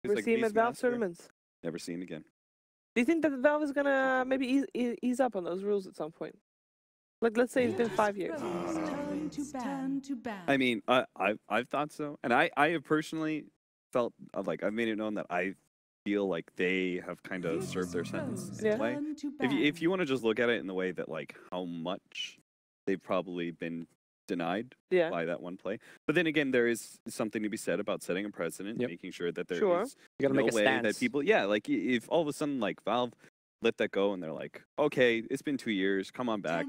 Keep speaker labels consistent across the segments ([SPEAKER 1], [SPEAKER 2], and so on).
[SPEAKER 1] We're
[SPEAKER 2] like
[SPEAKER 1] seeing at Valve
[SPEAKER 2] Beastmaster.
[SPEAKER 1] tournaments.
[SPEAKER 2] Never seen again.
[SPEAKER 1] Do you think that Valve is gonna maybe ease up on those rules at some point? Like, let's say it's been 5 years.
[SPEAKER 2] I mean, I've thought so, and I have personally felt like I've made it known that I feel like they have kind of served their sentence in a way. If you want to just look at it in the way that like how much they've probably been denied by that one play, but then again, there is something to be said about setting a precedent, making sure that there is
[SPEAKER 3] you gotta
[SPEAKER 2] no
[SPEAKER 3] make a
[SPEAKER 2] way
[SPEAKER 3] stance.
[SPEAKER 2] that people, like if all of a sudden like Valve let that go and they're like, okay, it's been 2 years, come on back,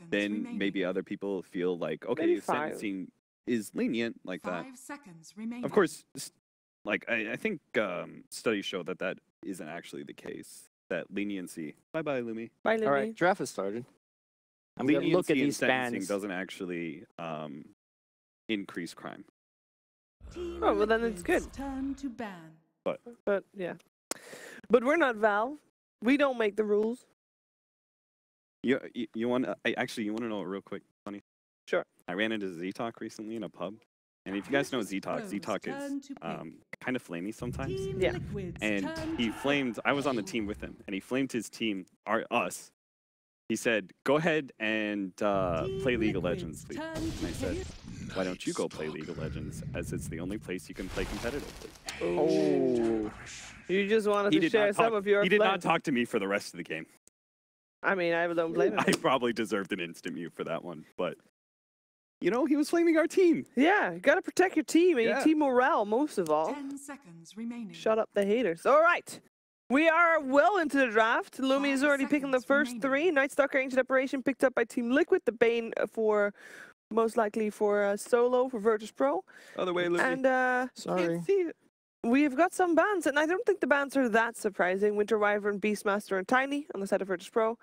[SPEAKER 2] then maybe other people feel like, okay, if sentencing is lenient like that.
[SPEAKER 4] 5 seconds remaining.
[SPEAKER 2] Of course, like I think studies show that that isn't actually the case. That leniency. Bye bye, Lumi.
[SPEAKER 1] Bye, Lumi.
[SPEAKER 3] All right, draft has started. I'm gonna look at these
[SPEAKER 2] sentencing
[SPEAKER 3] bans.
[SPEAKER 2] doesn't actually increase crime.
[SPEAKER 1] Oh well, then it's good.
[SPEAKER 4] Turn to ban.
[SPEAKER 1] But yeah, but we're not Valve. We don't make the rules.
[SPEAKER 2] You want actually you want to know real quick, funny?
[SPEAKER 1] Sure.
[SPEAKER 2] I ran into Z-Talk recently in a pub, and if you guys know Z-Talk, Z-Talk is kind of flamey sometimes.
[SPEAKER 1] Yeah.
[SPEAKER 2] And he flamed. I was on the team with him, and he flamed his team, us. He said, "Go ahead and play League of Legends, please." And I said, "Why don't you go play League of Legends, as it's the only place you can play competitively?"
[SPEAKER 1] Oh. You just wanted to share some of your.
[SPEAKER 2] He did not talk to me for the rest of the game.
[SPEAKER 1] I mean, I don't blame him.
[SPEAKER 2] I probably deserved an instant mute for that one, but you know, he was flaming our team.
[SPEAKER 1] Yeah, you gotta protect your team and your team morale most of all.
[SPEAKER 4] 10 seconds remaining.
[SPEAKER 1] Shut up the haters. All right. We are well into the draft. Lumi is already picking the first 3. Night Stalker Ancient Operation picked up by Team Liquid. The Bane for, most likely for solo for Virtus.Pro.
[SPEAKER 2] Other way, Lumi.
[SPEAKER 1] And
[SPEAKER 3] Sorry.
[SPEAKER 1] We've got some bans, and I don't think the bans are that surprising. Winter Wyvern, Beastmaster, and Tiny on the side of Virtus.Pro.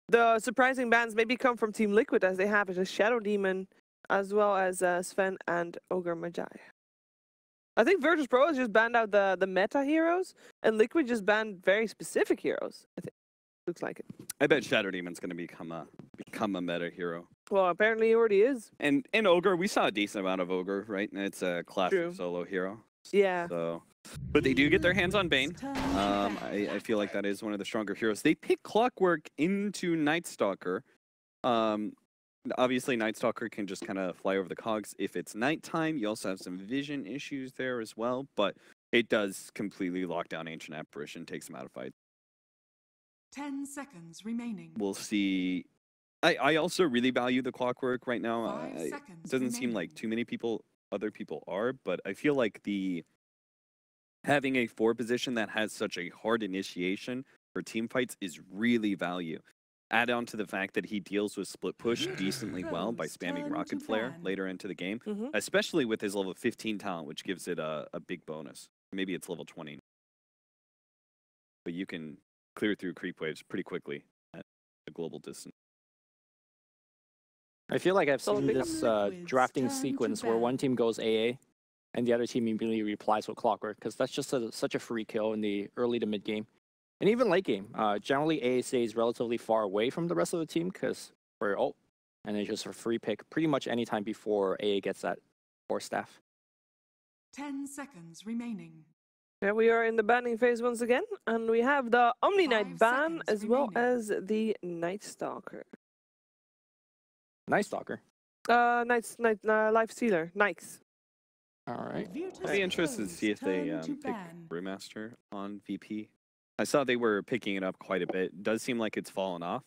[SPEAKER 1] The surprising bans maybe come from Team Liquid, as they have a Shadow Demon, as well as Sven and Ogre Magi. I think Virtus.Pro has just banned out the meta heroes, and Liquid just banned very specific heroes. I think looks like it.
[SPEAKER 2] I bet Shadow Demon's gonna become a meta hero.
[SPEAKER 1] Well, apparently he already is.
[SPEAKER 2] And Ogre, we saw a decent amount of Ogre, right? And it's a classic solo hero.
[SPEAKER 1] Yeah.
[SPEAKER 2] So, but they do get their hands on Bane. I feel like that is one of the stronger heroes. They pick Clockwork into Night Stalker. Obviously, Night Stalker can just kind of fly over the cogs if it's nighttime. You also have some vision issues there as well, but it does completely lock down Ancient Apparition, takes him out of fight.
[SPEAKER 4] 10 seconds remaining.
[SPEAKER 2] We'll see. I also really value the Clockwork right now. It doesn't seem like too many other people are, but I feel like having a 4 position that has such a hard initiation for team fights is really value. Add on to the fact that he deals with split push decently well by spamming Rocket Flare later into the game, especially with his level 15 talent, which gives it a big bonus. Maybe it's level 20. But you can clear through creep waves pretty quickly at a global distance.
[SPEAKER 3] I feel like I've seen this drafting sequence where one team goes AA and the other team immediately replies with Clockwork, because that's just such a free kill in the early to mid game. And even late game, generally AA stays relatively far away from the rest of the team because for ult, and it's just a free pick pretty much any time before AA gets that 4 staff.
[SPEAKER 4] 10 seconds remaining.
[SPEAKER 1] Yeah, we are in the banning phase once again, and we have the Omni Knight ban as well as the Night Stalker.
[SPEAKER 3] Night Stalker?
[SPEAKER 1] Life Stealer. Nice.
[SPEAKER 3] Alright.
[SPEAKER 2] I'd be interested to see if they pick Brewmaster on VP. I saw they were picking it up quite a bit. It does seem like it's fallen off.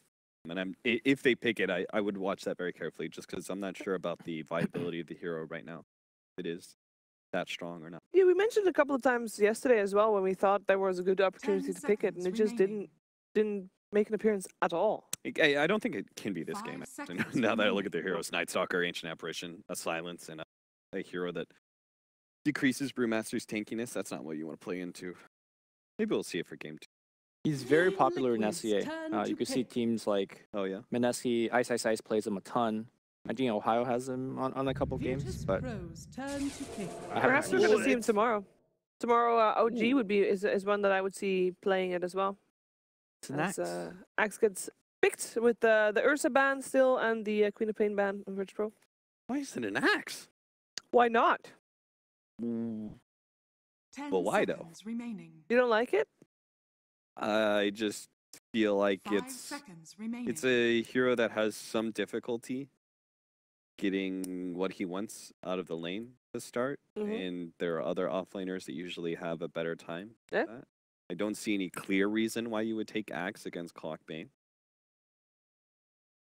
[SPEAKER 2] And if they pick it, I would watch that very carefully, just because I'm not sure about the viability of the hero right now. If it is that strong or not.
[SPEAKER 1] Yeah, we mentioned a couple of times yesterday as well when we thought there was a good opportunity to pick it, and it just didn't make an appearance at all.
[SPEAKER 2] I don't think it can be this game. Now that I look at the heroes, Night Stalker, Ancient Apparition, a Silence, and a hero that decreases Brewmaster's tankiness, that's not what you want to play into. Maybe we'll see it for game 2.
[SPEAKER 3] He's very popular in SCA. You can see teams like Mineski, Ice plays him a ton. I think Ohio has him on a couple games, but
[SPEAKER 1] perhaps we're going to see him tomorrow. Tomorrow, OG is one that I would see playing it as well.
[SPEAKER 3] As
[SPEAKER 1] Axe gets picked with the Ursa ban still and the Queen of Pain ban on Virtus.Pro.
[SPEAKER 2] Why is it an Axe?
[SPEAKER 1] Why not?
[SPEAKER 4] 10
[SPEAKER 2] But why though?
[SPEAKER 4] seconds remaining.
[SPEAKER 1] You don't like it?
[SPEAKER 2] I just feel like
[SPEAKER 4] 5 seconds remaining.
[SPEAKER 2] it's a hero that has some difficulty getting what he wants out of the lane to start, and there are other offlaners that usually have a better time.
[SPEAKER 1] Yeah.
[SPEAKER 2] That. I don't see any clear reason why you would take Axe against Clockbane.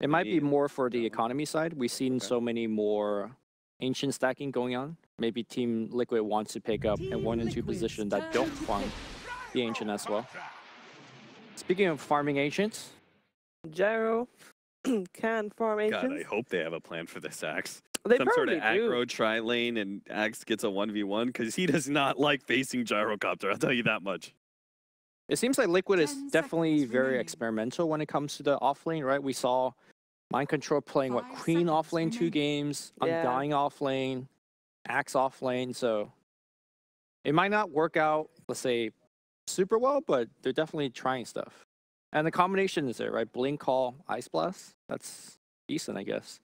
[SPEAKER 3] It might be more for the
[SPEAKER 2] No.
[SPEAKER 3] economy side. We've seen
[SPEAKER 2] Okay.
[SPEAKER 3] so many more ancient stacking going on. Maybe Team Liquid wants to pick up a 1 and 2 position that don't farm the ancient as well. Speaking of farming ancients,
[SPEAKER 1] Gyro can farm
[SPEAKER 2] God, I
[SPEAKER 1] agents.
[SPEAKER 2] hope they have a plan for this Axe.
[SPEAKER 1] They
[SPEAKER 2] Some sort
[SPEAKER 1] probably
[SPEAKER 2] of
[SPEAKER 1] do.
[SPEAKER 2] aggro tri-lane and Axe gets a 1v1 because he does not like facing Gyrocopter, I'll tell you that much.
[SPEAKER 3] it seems like Liquid is
[SPEAKER 4] 10
[SPEAKER 3] definitely
[SPEAKER 4] seconds
[SPEAKER 3] very
[SPEAKER 4] remaining.
[SPEAKER 3] experimental when it comes to the offlane, right? We saw Mind Control playing
[SPEAKER 4] 5
[SPEAKER 3] Queen
[SPEAKER 4] seconds
[SPEAKER 3] offlane 2
[SPEAKER 4] remaining.
[SPEAKER 3] games,
[SPEAKER 1] Yeah.
[SPEAKER 3] Undying offlane, Axe offlane, so it might not work out, let's say, super well, but they're definitely trying stuff. And the combination is there, right? Blink Call, Ice Blast. That's decent, I guess.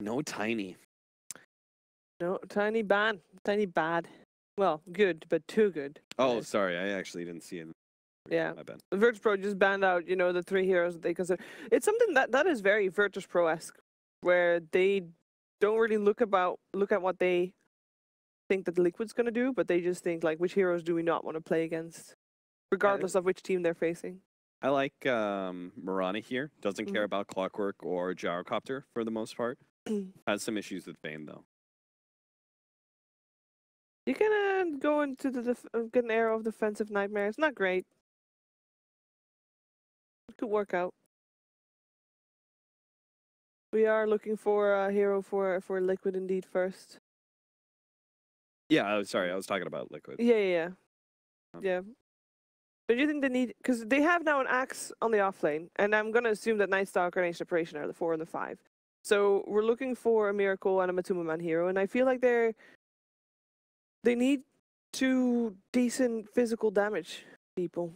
[SPEAKER 2] No Tiny.
[SPEAKER 1] No, tiny bad. Tiny bad. Well, good, but too good.
[SPEAKER 2] Oh, sorry, I actually didn't see it.
[SPEAKER 1] Yeah.
[SPEAKER 2] My bad.
[SPEAKER 1] Virtus.Pro just banned out, the 3 heroes that they consider. It's something that is very Virtus.Pro-esque, where they don't really look at what they think that the Liquid's going to do, but they just think, like, which heroes do we not want to play against, regardless of which team they're facing.
[SPEAKER 2] I like Mirana here. Doesn't care about Clockwork or Gyrocopter for the most part. Has some issues with Vayne, though.
[SPEAKER 1] You can go into the get an arrow of defensive nightmare. It's not great. It could work out. We are looking for a hero for Liquid indeed first.
[SPEAKER 2] Yeah, sorry, I was talking about Liquid.
[SPEAKER 1] Yeah.
[SPEAKER 2] Um,
[SPEAKER 1] Yeah. But do you think they need, because they have now an Axe on the offlane, and I'm gonna assume that Night Stalker and Ancient Separation are the 4 and the 5. So we're looking for a Miracle and a Matuma Man hero, and I feel like they need 2 decent physical damage people.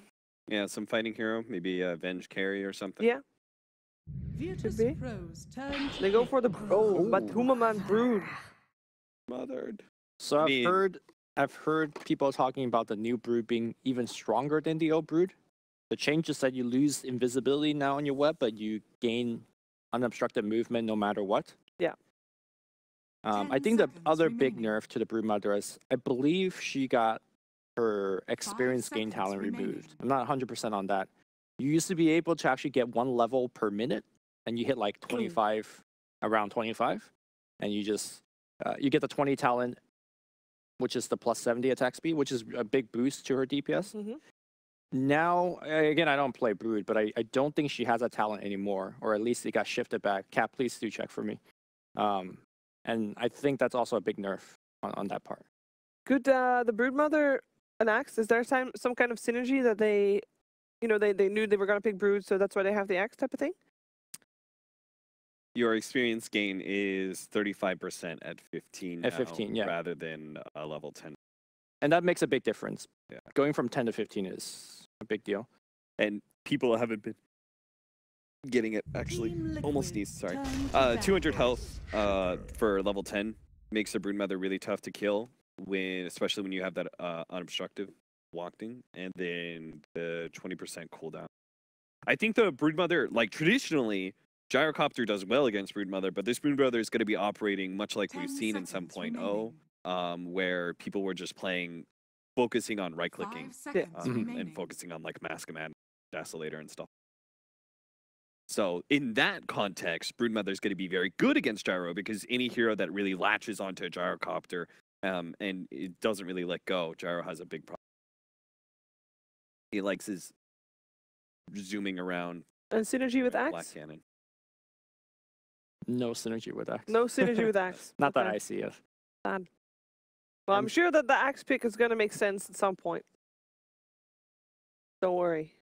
[SPEAKER 2] Yeah, some fighting hero, maybe a Venge carry or something.
[SPEAKER 1] Yeah.
[SPEAKER 4] Virtus.Pro's turn to
[SPEAKER 1] They go for the
[SPEAKER 3] Ooh.
[SPEAKER 1] Matuma Man Brood.
[SPEAKER 2] Mothered.
[SPEAKER 3] So
[SPEAKER 2] mean-
[SPEAKER 3] I've heard people talking about the new Brood being even stronger than the old Brood. The change is that you lose invisibility now on your web, but you gain unobstructed movement no matter what.
[SPEAKER 1] Yeah.
[SPEAKER 3] I
[SPEAKER 4] 10
[SPEAKER 3] think the
[SPEAKER 4] seconds
[SPEAKER 3] other big
[SPEAKER 4] remaining.
[SPEAKER 3] nerf to the Broodmother is I believe she got her experience gain
[SPEAKER 4] seconds
[SPEAKER 3] talent
[SPEAKER 4] remaining.
[SPEAKER 3] removed. I'm not 100% on that. You used to be able to actually get 1 level per minute, and you hit like 25, around 25, and you just you get the 20 talent, which is the plus 70 attack speed, which is a big boost to her DPS.
[SPEAKER 1] Mhm.
[SPEAKER 3] Now, again, I don't play Brood, but I don't think she has that talent anymore, or at least it got shifted back. Cap, please do check for me. And I think that's also a big nerf on that part.
[SPEAKER 1] Could the Broodmother and Axe, is there some kind of synergy that they knew they were going to pick Brood, so that's why they have the Axe type of thing?
[SPEAKER 2] Your experience gain is 35% at 15
[SPEAKER 3] At
[SPEAKER 2] now,
[SPEAKER 3] 15, yeah.
[SPEAKER 2] rather than level 10.
[SPEAKER 3] And that makes a big difference.
[SPEAKER 2] Yeah.
[SPEAKER 3] Going from 10 to 15 is a big deal.
[SPEAKER 2] And people haven't been getting it, actually.
[SPEAKER 4] Team
[SPEAKER 2] Almost
[SPEAKER 4] Liquid,
[SPEAKER 2] needs, sorry.
[SPEAKER 4] turn to
[SPEAKER 2] 200
[SPEAKER 4] battle.
[SPEAKER 2] health for level 10 makes the Broodmother really tough to kill, especially when you have that unobstructed walking, and then the 20% cooldown. I think the Broodmother, like traditionally, Gyrocopter does well against Broodmother, but this Broodmother is going to be operating much like
[SPEAKER 4] 10
[SPEAKER 2] we've seen in some
[SPEAKER 4] seconds
[SPEAKER 2] 0.0, where people were just focusing on right-clicking
[SPEAKER 4] 5 seconds
[SPEAKER 3] Mhm.
[SPEAKER 4] remaining.
[SPEAKER 2] and focusing on like Mask of Madness, Desolator, and stuff. So in that context, Broodmother is going to be very good against Gyro because any hero that really latches onto a Gyrocopter and it doesn't really let go, Gyro has a big problem. He likes his zooming around.
[SPEAKER 1] And synergy with
[SPEAKER 2] Black
[SPEAKER 1] Axe?
[SPEAKER 2] Cannon.
[SPEAKER 3] No synergy with Axe.
[SPEAKER 1] No synergy with Axe.
[SPEAKER 3] Not that
[SPEAKER 1] Okay.
[SPEAKER 3] I see it.
[SPEAKER 1] Sad. Well, I'm sure that the Axe pick is going to make sense at some point. Don't worry.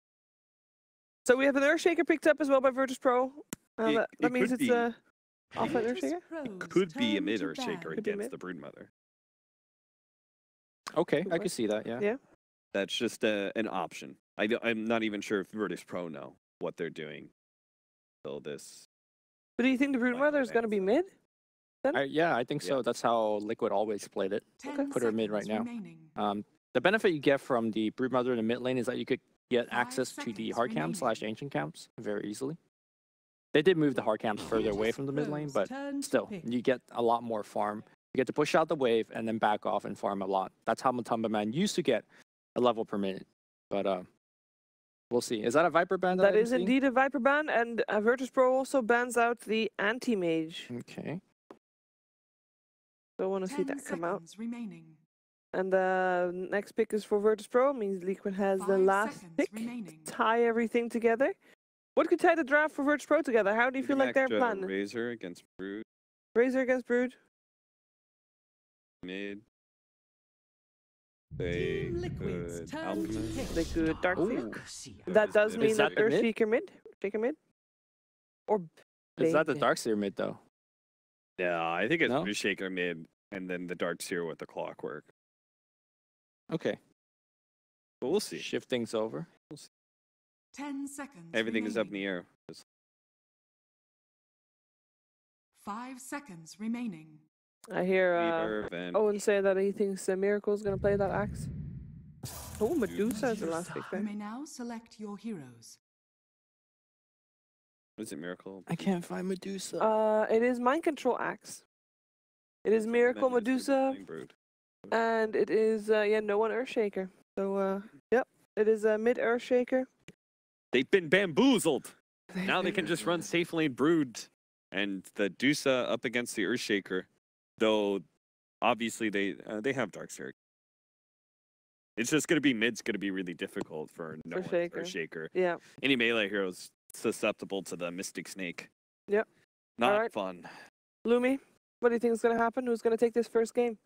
[SPEAKER 1] So we have an Earthshaker picked up as well by Virtus.Pro. That
[SPEAKER 2] It
[SPEAKER 1] means
[SPEAKER 2] could
[SPEAKER 1] it's
[SPEAKER 2] be.
[SPEAKER 1] a offline Earthshaker?
[SPEAKER 4] Virtus.Pro's
[SPEAKER 2] Could be a
[SPEAKER 4] turn
[SPEAKER 2] mid
[SPEAKER 4] to
[SPEAKER 2] Earthshaker
[SPEAKER 4] battle.
[SPEAKER 1] Could be
[SPEAKER 2] against
[SPEAKER 1] mid.
[SPEAKER 2] the Broodmother.
[SPEAKER 3] Okay,
[SPEAKER 1] Could
[SPEAKER 3] I
[SPEAKER 1] work.
[SPEAKER 3] could see that, yeah.
[SPEAKER 1] Yeah.
[SPEAKER 2] That's just an option. I'm not even sure if Virtus.Pro know what they're doing. So this.
[SPEAKER 1] But do you think the
[SPEAKER 2] Final
[SPEAKER 1] Broodmother is going to be
[SPEAKER 2] advance.
[SPEAKER 1] mid? then?
[SPEAKER 3] Yeah, I think so. That's how Liquid always played it. Put her mid right now. The benefit you get from the Broodmother in the mid lane is that you could get access to the hard camps / ancient camps very easily. They did move the hard camps further away from the mid lane, but still, you get a lot more farm. You get to push out the wave and then back off and farm a lot. That's how Matumba Man used to get a level per minute. But we'll see. Is that a Viper ban?
[SPEAKER 1] That is indeed a Viper ban, and Virtus.Pro also bans out the anti-mage.
[SPEAKER 3] Okay.
[SPEAKER 1] So I want to see that come out. And the next pick is for Virtus.Pro. Means Liquid has the last pick to tie everything together. What could tie the draft for Virtus.Pro together? How do you feel like they're planning?
[SPEAKER 2] Razor against Brood.
[SPEAKER 1] Razor against Brood.
[SPEAKER 2] Mid. They could Alchemist.
[SPEAKER 1] They could Darkseer. That does mean that Earthshaker mid. Shaker mid. Or
[SPEAKER 3] is that the Darkseer mid though?
[SPEAKER 2] Yeah, I think it's Earthshaker mid, and then the Darkseer with the Clockwork.
[SPEAKER 3] Okay.
[SPEAKER 2] But we'll see.
[SPEAKER 3] Shift things over.
[SPEAKER 2] We'll see.
[SPEAKER 4] 10 seconds.
[SPEAKER 2] Everything is up in the air.
[SPEAKER 4] 5 seconds remaining.
[SPEAKER 1] I hear Owen say that he thinks Miracle is going to play that axe. Oh, Medusa is the last pick there.
[SPEAKER 4] You may now select your heroes.
[SPEAKER 2] What is it, Miracle?
[SPEAKER 3] I can't find Medusa.
[SPEAKER 1] It is Mind Control axe. It is Miracle, Medusa, and it is no one Earthshaker. So yep, it is a mid Earthshaker.
[SPEAKER 2] They've been bamboozled. Now they can just run safe lane Brood and the Dusa up against the Earthshaker. Though obviously they have Darkseer. It's just gonna be mid's gonna be really difficult for no Earthshaker.
[SPEAKER 1] Yeah.
[SPEAKER 2] Any melee hero's susceptible to the Mystic Snake.
[SPEAKER 1] Yep.
[SPEAKER 2] Not fun.
[SPEAKER 1] Lumi, what do you think is gonna happen? Who's gonna take this first game?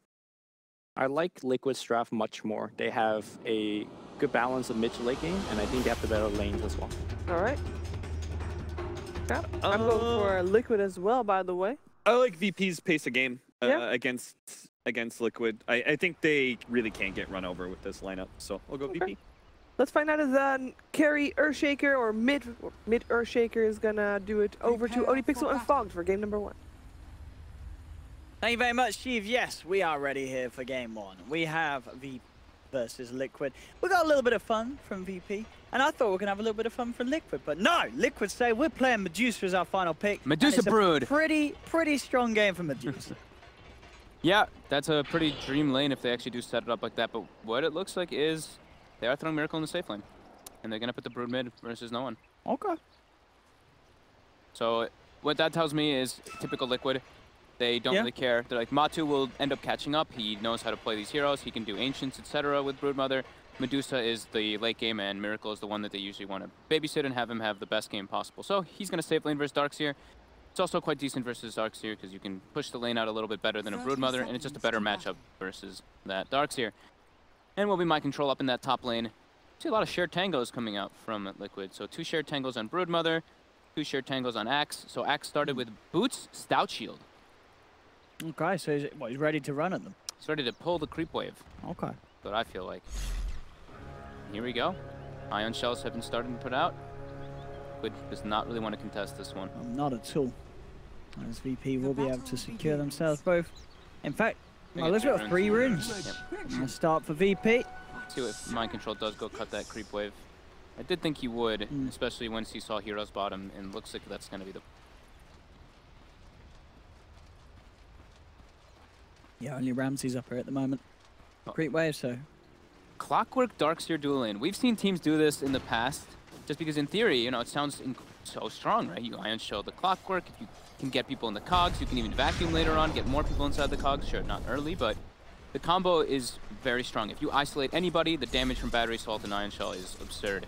[SPEAKER 3] I like Liquid's draft much more. They have a good balance of mid to late game, and I think they have the better lanes as well.
[SPEAKER 1] All right. Yeah, I'm going for Liquid as well, by the way.
[SPEAKER 2] I like VP's pace of game against Liquid. I think they really can't get run over with this lineup, so I'll go VP.
[SPEAKER 1] Let's find out if carry Earthshaker or mid Earthshaker is gonna do it over to ODPixel and Fogged for game number 1.
[SPEAKER 5] Thank you very much, Steve. Yes, we are ready here for game 1. We have VP versus Liquid. We got a little bit of fun from VP, and I thought we were going to have a little bit of fun from Liquid, but no, Liquid say we're playing Medusa as our final pick.
[SPEAKER 6] Medusa Brood.
[SPEAKER 5] Pretty strong game for Medusa.
[SPEAKER 6] Yeah, that's a pretty dream lane if they actually do set it up like that, but what it looks like is they are throwing Miracle in the safe lane, and they're going to put the Brood mid versus no one.
[SPEAKER 5] Okay.
[SPEAKER 6] So what that tells me is typical Liquid. They don't really care. They're like, Matu will end up catching up. He knows how to play these heroes. He can do Ancients, etc. with Broodmother. Medusa is the late game, and Miracle is the one that they usually want to babysit and have him have the best game possible. So he's going to save lane versus Darkseer. It's also quite decent versus Darkseer because you can push the lane out a little bit better than a Broodmother, and it's just a better matchup versus that Darkseer. And will be my control up in that top lane. See a lot of shared tangos coming out from Liquid. So 2 shared tangos on Broodmother, 2 shared tangos on Axe. So Axe started with Boots, Stout Shield.
[SPEAKER 5] Okay, so he's ready to run at them.
[SPEAKER 6] He's ready to pull the creep wave.
[SPEAKER 5] Okay.
[SPEAKER 6] That's what I feel like. Here we go. Ion shells have been starting to put out. Liquid does not really want to contest this one.
[SPEAKER 5] Not at all. As VP will be able to secure themselves both. In fact, let's go 3 runes. Yep. Start for VP.
[SPEAKER 6] See if Mind Control does go cut that creep wave. I did think he would, especially once he saw Heroes bottom, and looks like that's going to be the...
[SPEAKER 5] Yeah, only Ramsey's up here at the moment. Creep wave, so...
[SPEAKER 6] Clockwork Darkseer dual lane. We've seen teams do this in the past, just because in theory, you know, it sounds so strong, right? You Ion Shell the Clockwork, if you can get people in the cogs, you can even vacuum later on, get more people inside the cogs. Sure, not early, but the combo is very strong. If you isolate anybody, the damage from Battery Assault and Ion Shell is absurd.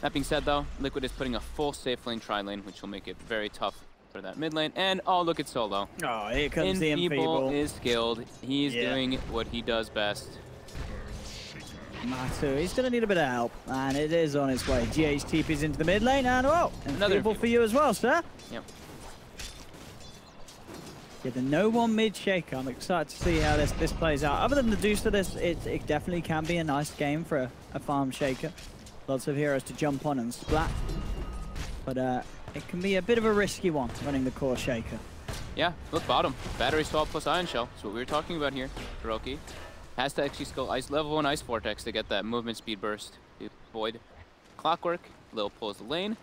[SPEAKER 6] That being said, though, Liquid is putting a full safe lane tri-lane, which will make it very tough for that mid lane. And, oh, look at Solo.
[SPEAKER 5] Oh, here comes the Enfeeble.
[SPEAKER 6] Is skilled. He's doing what he does best.
[SPEAKER 5] Matu, he's going to need a bit of help, and it is on its way. GH TP's into the mid lane, and another Enfeeble for you as well, sir.
[SPEAKER 6] Yep.
[SPEAKER 5] Yeah, the no one mid shaker. I'm excited to see how this plays out. Other than the Medusa, it definitely can be a nice game for a farm shaker. Lots of heroes to jump on and splat. But it can be a bit of a risky one running the core shaker.
[SPEAKER 6] Yeah, look, bottom. Battery swap plus Ion Shell. That's what we were talking about here. Hiroki has to actually skill level 1 Ice Vortex to get that movement speed burst. Void. Clockwork. Lil pulls the lane.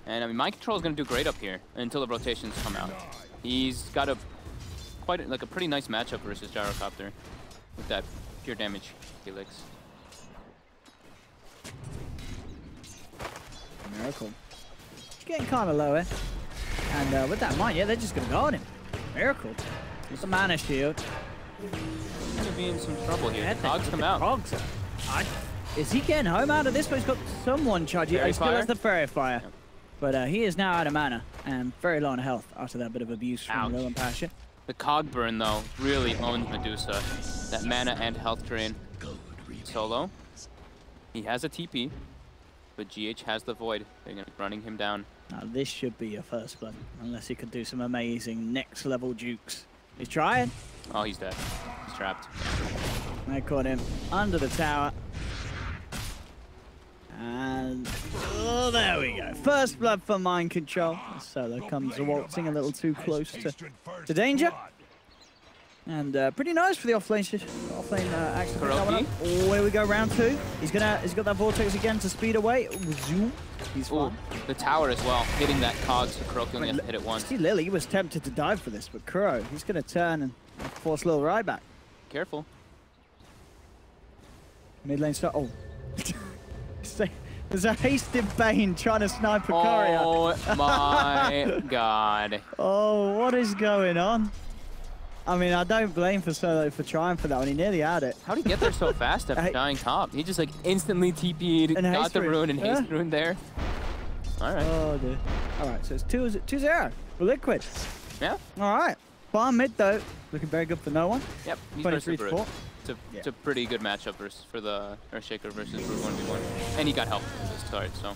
[SPEAKER 6] And I mean, Mind Control is going to do great up here until the rotations come out. He's got a pretty nice matchup versus Gyrocopter with that pure damage Helix.
[SPEAKER 5] Miracle. She's getting kind of low, eh? And with that Mind, yeah, they're just going to guard him. Miracle. With the mana shield.
[SPEAKER 6] He's going to be in some trouble here. Cogs come out.
[SPEAKER 5] Cogs. Is he getting home out of this? But he's got someone charging. He still has the Fairy Fire. Yep. But he is now out of mana and very low on health after that bit of abuse from Lil and Passion.
[SPEAKER 6] The Cog Burn, though, really owns Medusa. That mana and health drain. Solo. He has a TP, but GH has the Void. They're going to be running him down.
[SPEAKER 5] Now, this should be your first blood, unless he could do some amazing next-level jukes. He's trying.
[SPEAKER 6] Oh, he's dead. He's trapped.
[SPEAKER 5] They caught him under the tower. And oh, there we go. First blood for Mind Control. Solo comes waltzing a little too close to danger. And pretty nice for the offlane action. Oh, here we go, round 2. He's got that Vortex again to speed away. Zoom. He's fine.
[SPEAKER 6] The tower as well, hitting that Cog, so Kuro only has to hit it once.
[SPEAKER 5] See, Lily was tempted to dive for this, but Kuro, he's going to turn and force Lil right back.
[SPEAKER 6] Careful.
[SPEAKER 5] Mid lane start. Oh. There's a hasted Bane trying to snipe a courier.
[SPEAKER 6] Oh my god.
[SPEAKER 5] Oh, what is going on? I mean, I don't blame Solo for trying for that one. He nearly had it.
[SPEAKER 6] How did he get there so fast after dying top? He just like instantly TP'd, got the rune, and haste rune there. All right.
[SPEAKER 5] Oh, dude. All right, so it's 2-0 for Liquid.
[SPEAKER 6] Yeah.
[SPEAKER 5] All right. Farm mid, though. Looking very good for no one.
[SPEAKER 6] Yep. He's 23-4. It's a pretty good matchup for the Earthshaker versus Brood 1v1. And he got help from the start, so.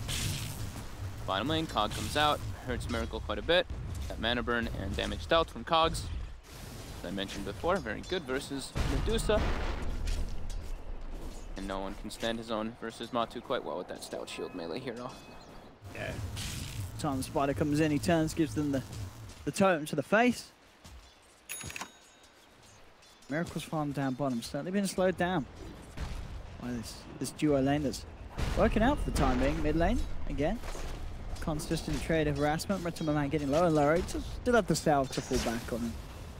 [SPEAKER 6] Bottom lane, Cog comes out, hurts Miracle quite a bit. Got mana burn and damage dealt from Cogs. As I mentioned before, very good versus Medusa. And no one can stand his own versus Matu quite well with that stout shield melee hero.
[SPEAKER 5] Yeah. Time the Spider comes in, he turns, gives them the totem to the face. Miracle's farmed down bottom, certainly been slowed down by this duo lane that's working out for the time being. Mid lane, again. Consistent trade of harassment. Retamaman getting lower and lower. He still have the salve to fall back on him.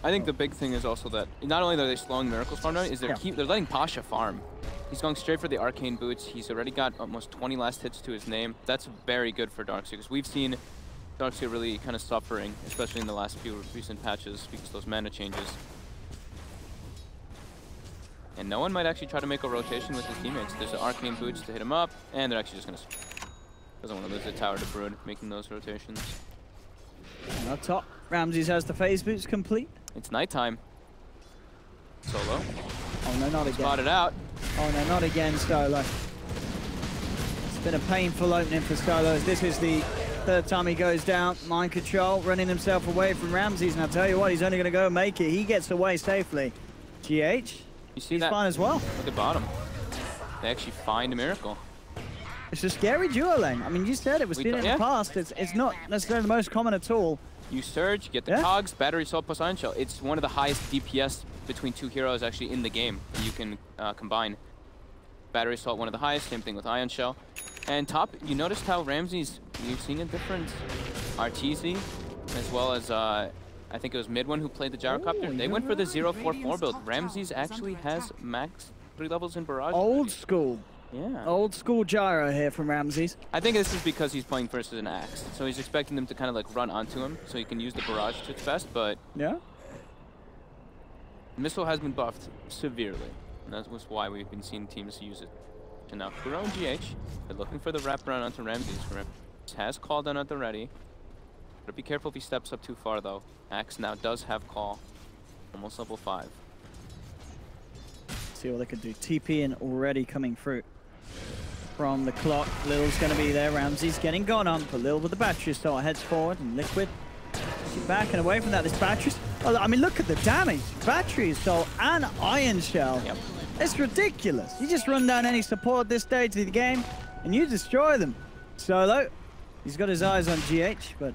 [SPEAKER 6] I think the big thing is also that not only are they slowing Miracle's farm down, is they're letting Pasha farm. He's going straight for the arcane boots. He's already got almost 20 last hits to his name. That's very good for Darkseer, because we've seen Darkseer really kind of suffering, especially in the last few recent patches because of those mana changes. And no one might actually try to make a rotation with his teammates. There's an arcane boots to hit him up, and they're actually just going to... Doesn't want to lose the tower to Brood, making those rotations.
[SPEAKER 5] And up top, Ramses has the phase boots complete.
[SPEAKER 6] It's nighttime. Solo.
[SPEAKER 5] Oh no, not again.
[SPEAKER 6] Spotted out.
[SPEAKER 5] Oh no, not again, Solo. It's been a painful opening for Solo. This is the third time he goes down. Mind Control, running himself away from Ramses. And I'll tell you what, he's only going to go and make it. He gets away safely. GH.
[SPEAKER 6] You see
[SPEAKER 5] he's
[SPEAKER 6] that?
[SPEAKER 5] Fine as well.
[SPEAKER 6] Look at bottom. They actually find a Miracle.
[SPEAKER 5] It's a scary duo lane. I mean, you said it was seen in the past. It's not necessarily the most common at all.
[SPEAKER 6] You surge, get the Cogs, Battery Assault plus Ion Shell. It's one of the highest DPS between two heroes actually in the game that you can combine. Battery Assault, one of the highest, same thing with Ion Shell. And top, you noticed how Ramses, you've seen a difference. RTZ, as well as I think it was Mid one who played the Gyrocopter. They went for the 0-4-4 build. Ramses actually has max 3 levels in Barrage.
[SPEAKER 5] Old school.
[SPEAKER 6] Yeah.
[SPEAKER 5] Old school gyro here from Ramses.
[SPEAKER 6] I think this is because he's playing versus an Axe. So he's expecting them to kind of like run onto him so he can use the barrage to its best, but...
[SPEAKER 5] Yeah.
[SPEAKER 6] Missile has been buffed severely. And that was why we've been seeing teams use it. And now Kuro and GH, they're looking for the wraparound onto Ramses. Ramses has call done at the ready. But be careful if he steps up too far though. Axe now does have call. Almost level 5.
[SPEAKER 5] See what they can do. TP in already coming through. From the clock, Lil's going to be there. Ramses getting gone on, but Lil with the battery assault heads forward, and Liquid back and away from that. This battery, oh, I mean, look at the damage. Battery assault and Iron Shell.
[SPEAKER 6] Yep.
[SPEAKER 5] It's ridiculous. You just run down any support at this stage of the game, and you destroy them. Solo, he's got his eyes on GH, but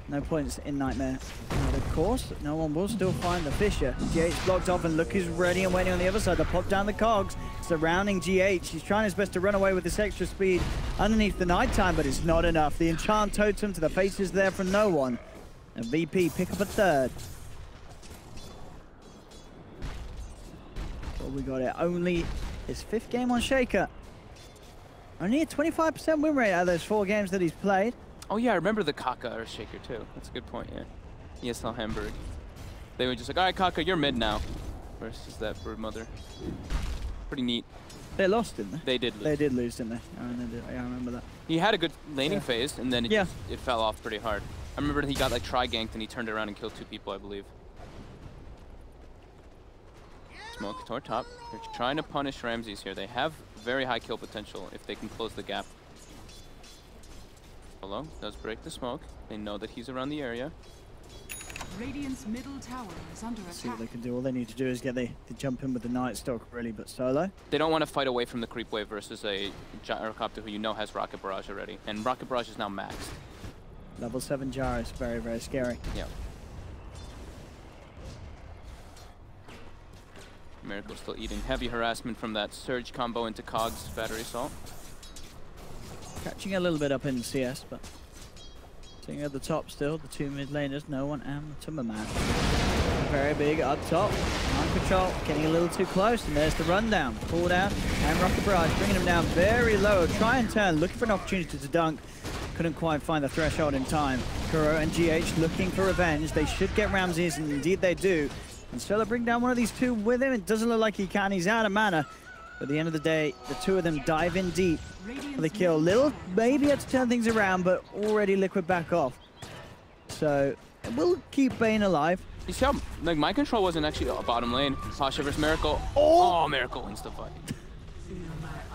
[SPEAKER 5] no points in Nightmare. The course, no one will still find the Fisher. GH blocked off, and look who's ready and waiting on the other side to pop down the cogs, surrounding GH. He's trying his best to run away with this extra speed underneath the nighttime, but it's not enough. The enchant totem to the face is there from no one. And VP pick up a third. Well, we got it. Only his 5th game on Shaker. Only a 25% win rate out of those 4 games that he's played.
[SPEAKER 6] Oh yeah, I remember the Kaka or Shaker too. That's a good point, yeah. ESL Hamburg. They were just like, all right, Kaka, you're mid now. Versus that Broodmother. Pretty neat.
[SPEAKER 5] They lost, didn't they?
[SPEAKER 6] They did lose.
[SPEAKER 5] They did lose, didn't they? I remember that.
[SPEAKER 6] He had a good laning phase, and then it fell off pretty hard. I remember he got like tri-ganked, and he turned around and killed 2 people, I believe. Smoke toward top. They're trying to punish Ramses here. They have very high kill potential if they can close the gap. Solo does break the smoke. They know that he's around the area.
[SPEAKER 4] Radiant's middle tower is under attack.
[SPEAKER 5] See what they can do. All they need to do is get the jump in with the Night Stalk, really, but Solo.
[SPEAKER 6] They don't want to fight away from the creep wave versus a gyrocopter who you know has rocket barrage already. And rocket barrage is now maxed.
[SPEAKER 5] Level 7 Gyro is very, very scary.
[SPEAKER 6] Yeah. Miracle still eating heavy harassment from that surge combo into Cog's battery assault.
[SPEAKER 5] Catching a little bit up in CS, but sitting at the top still, the 2 mid laners, no one, and Timberman. Very big up top. On control, getting a little too close, and there's the rundown. Pulled out, and Rocket Barrage bringing him down very low. Try and turn, looking for an opportunity to dunk. Couldn't quite find the threshold in time. Kuro and GH looking for revenge. They should get Ramses, and indeed they do. And Stella bring down one of these 2 with him. It doesn't look like he can. He's out of mana. But at the end of the day, the 2 of them dive in deep for the kill. Little maybe had to turn things around, but already Liquid back off. So we'll keep Bane alive.
[SPEAKER 6] You see how like my control wasn't actually bottom lane. Pasha versus Miracle. Oh, Miracle wins the fight.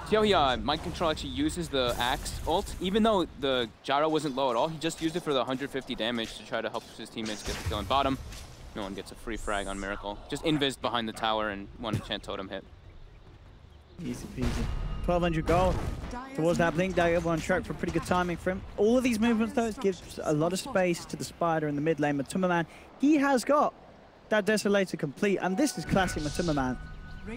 [SPEAKER 6] See how he mind control actually uses the axe ult, even though the gyro wasn't low at all. He just used it for the 150 damage to try to help his teammates get the kill. And bottom, no one gets a free frag on Miracle. Just invis behind the tower and one enchant totem hit.
[SPEAKER 5] Easy peasy. 1200 gold towards that blink dagger on track for pretty good timing for him. All of these movements though, it gives a lot of space to the spider in the mid lane. Matumbaman, he has got that Desolator complete, and this is classic Matumbaman.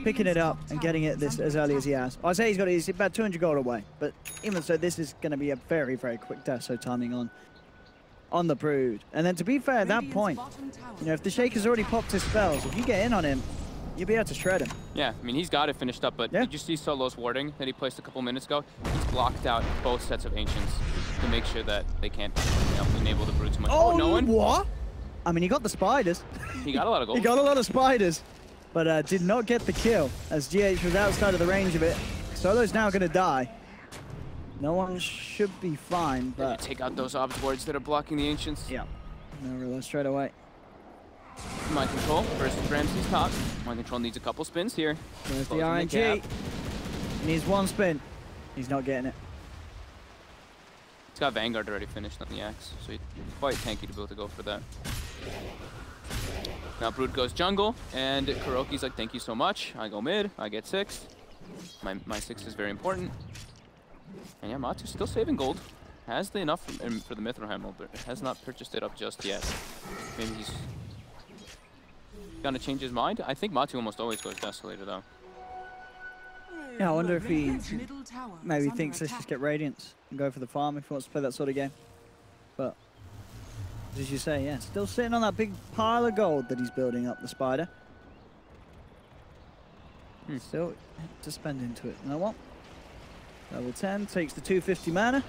[SPEAKER 5] Picking it up and getting it this as early as he has. I say he's about 200 gold away, but even so, this is going to be a very, very quick Deso timing on the Brood. And then to be fair, at that point, you know, if the Shaker's already popped his spells, if you get in on him, you'll be able to shred him.
[SPEAKER 6] Yeah, I mean, he's got it finished up, but did you see Solo's warding that he placed a couple minutes ago? He's blocked out both sets of Ancients to make sure that they can't enable the Brood too much.
[SPEAKER 5] Oh,
[SPEAKER 6] no one?
[SPEAKER 5] What? I mean, he got the spiders.
[SPEAKER 6] He got a lot of gold.
[SPEAKER 5] He got a lot of spiders, but did not get the kill as GH was outside of the range of it. Solo's now going to die. No one should be fine, but...
[SPEAKER 6] take out those obs wards that are blocking the Ancients.
[SPEAKER 5] Yeah. No realize straight away.
[SPEAKER 6] Mind control versus Ramses top. Mind control needs a couple spins here.
[SPEAKER 5] There's the RNG. He needs 1 spin. He's not getting it.
[SPEAKER 6] He's got Vanguard already finished on the axe, so he's quite tanky to be able to go for that. Now Brood goes jungle, and Kuroki's like, thank you so much. I go mid, I get 6. My 6 is very important. And yeah, Matu's still saving gold. Has the enough for the Mithril Hammer, but has not purchased it up just yet. Maybe he's gonna change his mind. I think Matu almost always goes Desolator though.
[SPEAKER 5] Yeah, I wonder if he maybe thinks let's just get Radiance and go for the farm if he wants to play that sort of game. But as you say, yeah, still sitting on that big pile of gold that he's building up, the spider. Still to spend into it. You know what? Level 10 takes the 250 mana.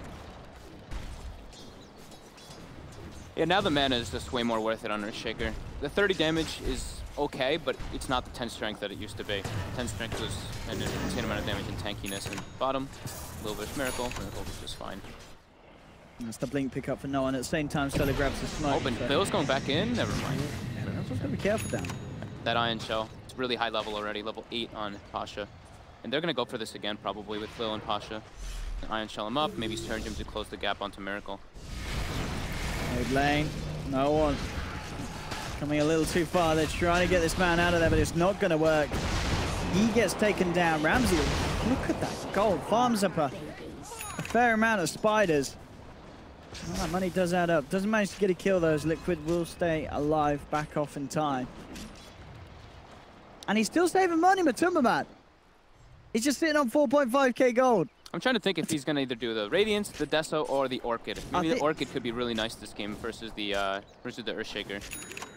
[SPEAKER 6] Yeah, now the mana is just way more worth it on Earthshaker. The 30 damage is okay, but it's not the 10 strength that it used to be. 10 strength was an insane amount of damage and tankiness. And bottom, a little bit of Miracle. Miracle was just fine.
[SPEAKER 5] That's the blink pickup for no one. At the same time, Stella grabs the smoke.
[SPEAKER 6] Oh, but Bill's going back in? Never mind.
[SPEAKER 5] Yeah, just gotta be careful down.
[SPEAKER 6] That Iron Shell, it's really high level already, level 8 on Pasha. And they're gonna go for this again, probably, with Lil and Pasha. Iron Shell him up, maybe surge him to close the gap onto Miracle.
[SPEAKER 5] Mid lane, no one. Coming a little too far. They're trying to get this man out of there, but it's not gonna work. He gets taken down. Ramsey, look at that gold. Farms up a fair amount of spiders. Well, that money does add up. Doesn't manage to get a kill, though, as Liquid will stay alive, back off in time. And he's still saving money, Matuma, man. He's just sitting on 4.5k gold.
[SPEAKER 6] I'm trying to think if he's going to either do the Radiance, the Deso, or the Orchid. Maybe the Orchid could be really nice this game versus the Earthshaker.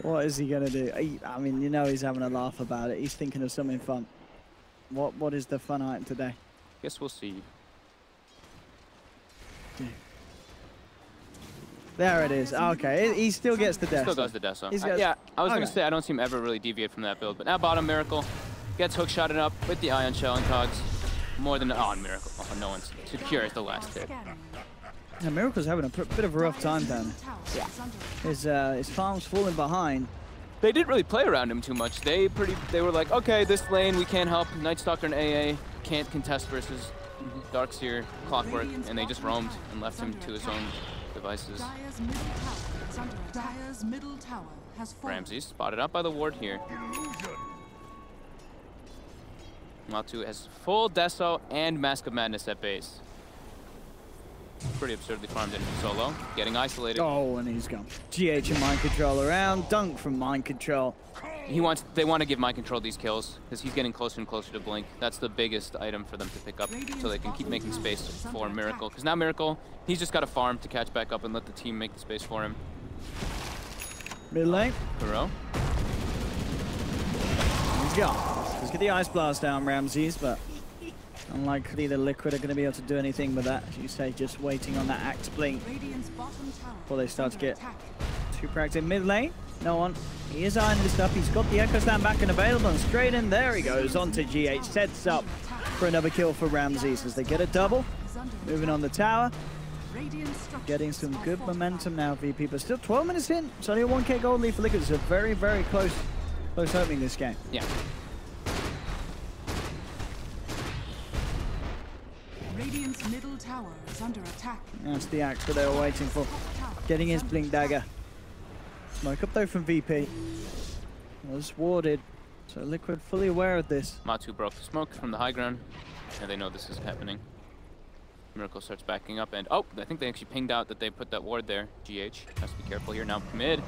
[SPEAKER 5] What is he going to do? I mean, you know he's having a laugh about it. He's thinking of something fun. What is the fun item today?
[SPEAKER 6] Guess we'll see.
[SPEAKER 5] There it is. Okay, he still gets the Deso.
[SPEAKER 6] Still does the Deso. Yeah, I was going to say, I don't see him ever really deviate from that build. But now bottom, Miracle gets hookshotted up with the Ion Shell and Cogs. More than Miracle. Oh, no one's secures the last hit.
[SPEAKER 5] Yeah, Miracle's having a bit of a rough time down there. Yeah. His farm's falling behind.
[SPEAKER 6] They didn't really play around him too much. They were like, okay, this lane we can't help. Night Stalker and AA can't contest versus Darkseer, Clockwork, and they just roamed and left him to his own devices. Ramsey spotted out by the ward here. Matu has full Deso and Mask of Madness at base. Pretty absurdly farmed in solo, getting isolated.
[SPEAKER 5] Oh, and he's gone. GH and Mind Control around, dunk from Mind Control.
[SPEAKER 6] They want to give Mind Control these kills, because he's getting closer and closer to Blink. That's the biggest item for them to pick up, so they can keep making space for Miracle. Because now Miracle, he's just got to farm to catch back up and let the team make the space for him.
[SPEAKER 5] Mid lane.
[SPEAKER 6] Kuro.
[SPEAKER 5] He's gone. Let's get the Ice Blast down, Ramses, but unlikely the Liquid are going to be able to do anything with that. As you say, just waiting on that Axe Blink before they start to get too practiced. Mid lane, no one. He is eyeing this up. He's got the Echo Slam back and available, and straight in there he goes onto GH. Sets up for another kill for Ramses as they get a double. Moving on the tower. Getting some good momentum now, VP, but still 12 minutes in. It's only a 1k gold lead for Liquid. It's a very, very close opening this game.
[SPEAKER 6] Yeah.
[SPEAKER 4] Radiant's middle tower is under attack.
[SPEAKER 5] That's the axe that they were waiting for. Getting his Blink Dagger. Smoke up though from VP. Was warded. So Liquid fully aware of this.
[SPEAKER 6] Matu broke the smoke from the high ground, and they know this is happening. Miracle starts backing up, and oh, I think they actually pinged out that they put that ward there. GH has to be careful here now. Mid.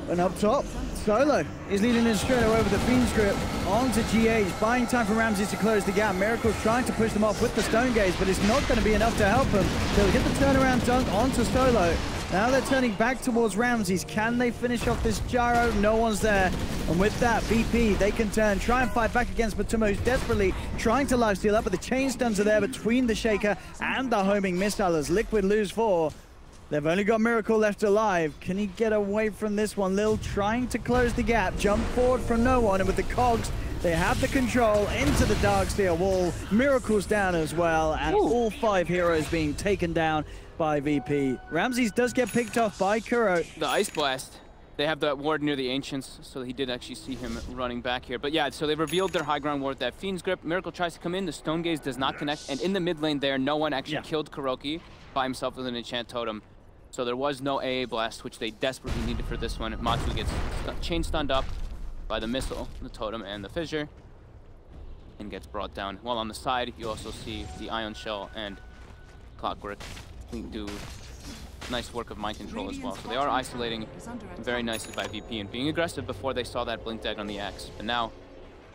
[SPEAKER 5] And up top, Solo is leading in straight away with the Fiend's Grip onto GH, buying time for Ramses to close the gap. Miracle's trying to push them off with the Stone Gaze, but it's not going to be enough to help them. They'll get the turnaround dunk onto Solo. Now they're turning back towards Ramses. Can they finish off this gyro? No one's there. And with that, VP, they can try and fight back against Matuma, who's desperately trying to lifesteal up, but the chain stuns are there between the Shaker and the homing missile as Liquid lose 4. They've only got Miracle left alive. Can he get away from this one? Lil trying to close the gap, jump forward from no one, and with the Cogs, they have the control into the Darkseer wall. Miracle's down as well, and all 5 heroes being taken down by VP. Ramses does get picked off by Kuro.
[SPEAKER 6] The Ice Blast. They have that ward near the Ancients, so he did actually see him running back here. But yeah, so they revealed their high ground ward, that Fiend's Grip. Miracle tries to come in, the Stone Gaze does not connect, and in the mid lane there, no one actually killed Kuroki by himself with an Enchant Totem. So there was no AA Blast, which they desperately needed for this one. Matu gets chain stunned up by the missile, the totem, and the fissure, and gets brought down. While on the side, you also see the Ion Shell and Clockwork do nice work of Mind Control as well. So they are isolating very nicely by VP and being aggressive before they saw that Blink Dag on the Axe. But now,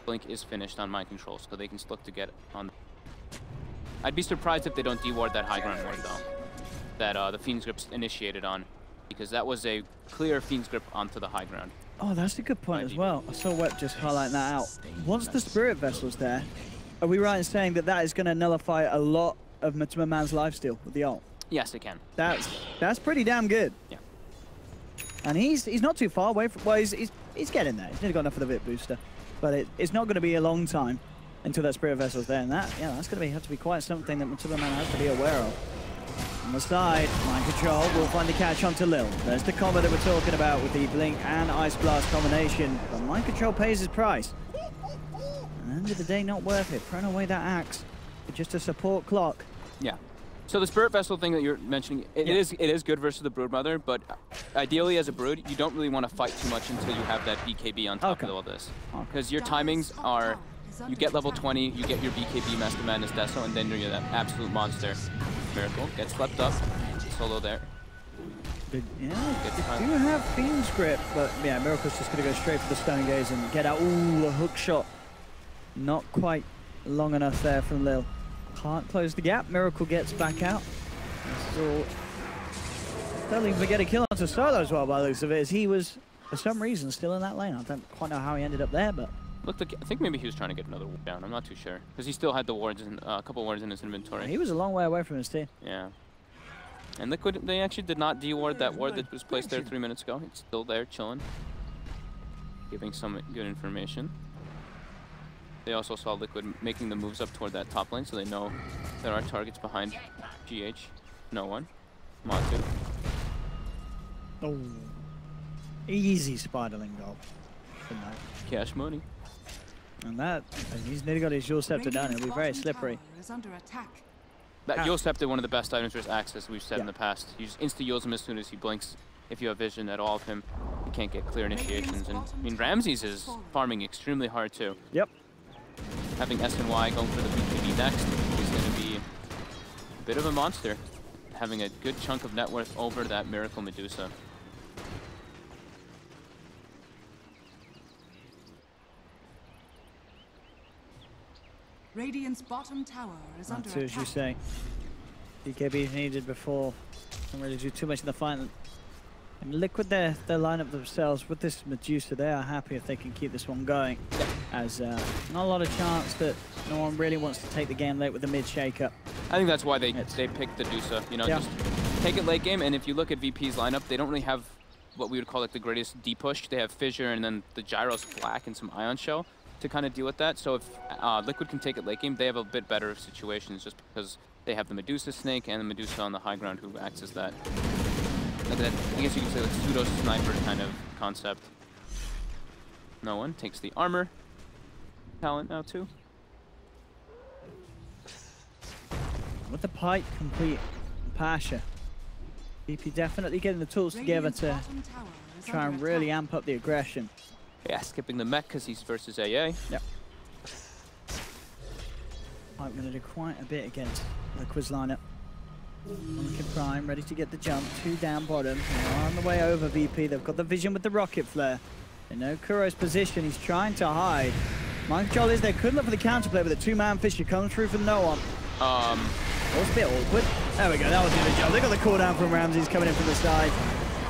[SPEAKER 6] Blink is finished on Mind Control, so they can look to get on. I'd be surprised if they don't deward that high ground ward, though, that the Fiend's Grip initiated on, because that was a clear Fiend's Grip onto the high ground.
[SPEAKER 5] Oh, that's a good point as well. I saw Web just highlight that out. Once the Spirit Vessel's there, are we right in saying that that is going to nullify a lot of Matuma Man's lifesteal with the ult?
[SPEAKER 6] Yes, it can.
[SPEAKER 5] That's pretty damn good.
[SPEAKER 6] Yeah.
[SPEAKER 5] And he's not too far away from, well, he's getting there. He's nearly got enough for the VIP booster. But it's not going to be a long time until that Spirit Vessel's there. And that's going to have to be quite something that Matuma Man has to be aware of. On the side, Mind Control will find the catch onto Lil. There's the combo that we're talking about with the Blink and Ice Blast combination. But Mind Control pays his price. And at the end of the day, not worth it. Throwing away that axe for just a support clock.
[SPEAKER 6] Yeah. So the Spirit Vessel thing that you're mentioning, it is good versus the Broodmother, but ideally as a Brood, you don't really want to fight too much until you have that BKB on top of all this. Because your timings are, you get level 20, you get your BKB Master Madness Deso, and then you're that absolute monster. Miracle gets swept up, solo there.
[SPEAKER 5] But, yeah, they do have Fiend's Grip, but yeah, Miracle's just going to go straight for the Stone Gaze and get out. Ooh, a hook shot. Not quite long enough there from Lil. Can't close the gap. Miracle gets back out. So, don't even forget a kill onto Solo as well, by the looks of it, as he was, for some reason, still in that lane. I don't quite know how he ended up there, but...
[SPEAKER 6] Looked like, I think maybe he was trying to get another ward down. I'm not too sure. Because he still had the wards, a couple wards in his inventory.
[SPEAKER 5] He was a long way away from his team.
[SPEAKER 6] Yeah. And Liquid, they actually did not de-ward that ward that was placed there 3 minutes ago. It's still there, chilling. Giving some good information. They also saw Liquid making the moves up toward that top lane, so they know there are targets behind GH. No one. Matu.
[SPEAKER 5] Oh. Easy Spiderling goal.
[SPEAKER 6] Cash money.
[SPEAKER 5] And that, he's nearly got his Yule Scepter done. It'll be very slippery.
[SPEAKER 6] That Yule Scepter, one of the best items for his access we've said in the past. You just insta-Yules him as soon as he blinks. If you have vision at all of him, you can't get clear initiations. And I mean, Ramses is farming extremely hard too.
[SPEAKER 5] Yep.
[SPEAKER 6] Having SNY going for the BKB next is going to be a bit of a monster. Having a good chunk of net worth over that Miracle Medusa.
[SPEAKER 4] Radiant's bottom tower is under
[SPEAKER 5] attack. As you say, BKB is needed before. Don't really do too much in the fight. And Liquid, their lineup themselves with this Medusa, they are happy if they can keep this one going. As not a lot of chance that no one really wants to take the game late with the mid shaker.
[SPEAKER 6] I think that's why they picked the Dusa. You know, just take it late game. And if you look at VP's lineup, they don't really have what we would call like the greatest D push. They have Fissure and then the Gyro's Flak and some Ion Shell to kind of deal with that. So if Liquid can take it late game, they have a bit better situations just because they have the Medusa Snake and the Medusa on the high ground who acts as that. Like that, I guess you could say like pseudo sniper kind of concept. No one takes the armor talent now too.
[SPEAKER 5] With the pipe complete, Pasha. BP definitely getting the tools together to try and really amp up the aggression.
[SPEAKER 6] Yeah, skipping the mech because he's versus AA.
[SPEAKER 5] Yep. I'm going to do quite a bit against the Quiz lineup. Monkey Prime ready to get the jump. 2 down bottom. They're on the way over VP. They've got the vision with the rocket flare. They know Kuro's position. He's trying to hide. My control is they could look for the counterplay, but the 2-man Fissure comes through for no one. That was a bit awkward. There we go. That was the job. They got the cooldown from Ramses coming in from the side.